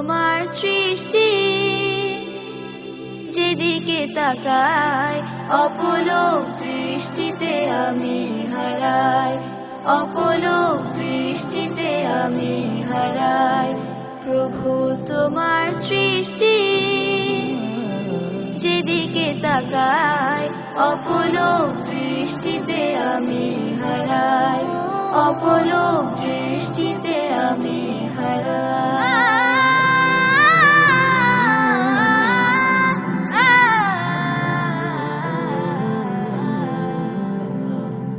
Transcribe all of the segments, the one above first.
তোমার সৃষ্টি যেদিকে তাকাই অপলক দৃষ্টিতে আমি হারাই অপলক দৃষ্টিতে আমি হারাই প্রভু তোমার সৃষ্টি যেদিকে তাকাই অপলক দৃষ্টিতে আমি হারাই অপলক দৃষ্টিতে আমি হারাই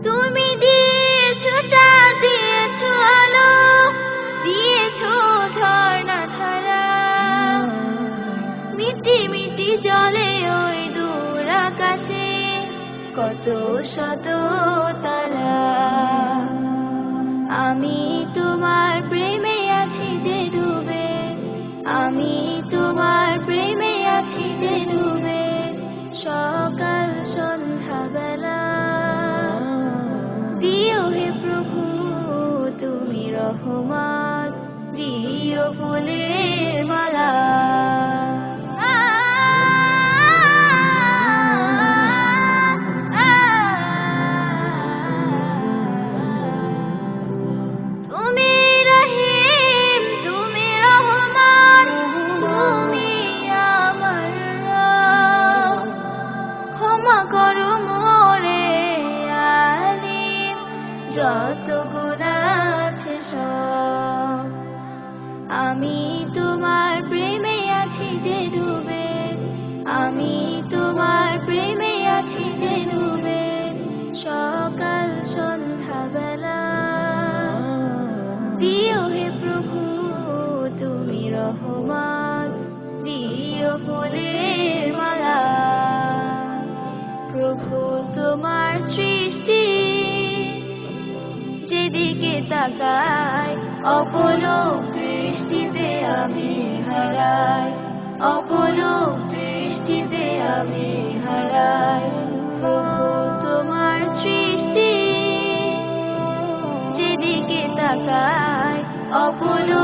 তুমি দিয়েছো চাঁদ দিয়েছো আলো দিয়েছো ঝর্ণা ধারা মিটি মিটি জলে ওই দূর আকাশে কত শত তারা আমি তোমার প্রেমে আছি যে ডুবে আমি তোমার প্রেমে আছি যে ডুবে সকাল সন্ধ্যা বেলা দিও হে প্রভু তুমি রহমত দিও ফুলের মালা যত গুনাহ আছে সব আমি তোমার প্রেমে আছি যে ডুবে আমি তোমার প্রেমে আছি যে ডুবে সকাল সন্ধ্যা বেলা দিও হে প্রভু তুমি রহমত দিও ফুলের মালা প্রভু তোমার সৃষ্টি যেদিকে তাকাই অপলক দৃষ্টিতে আমি হারাই অপলক দৃষ্টিতে আমি হারাই প্রভু তোমার সৃষ্টি যেদিকে তাকাই অপলক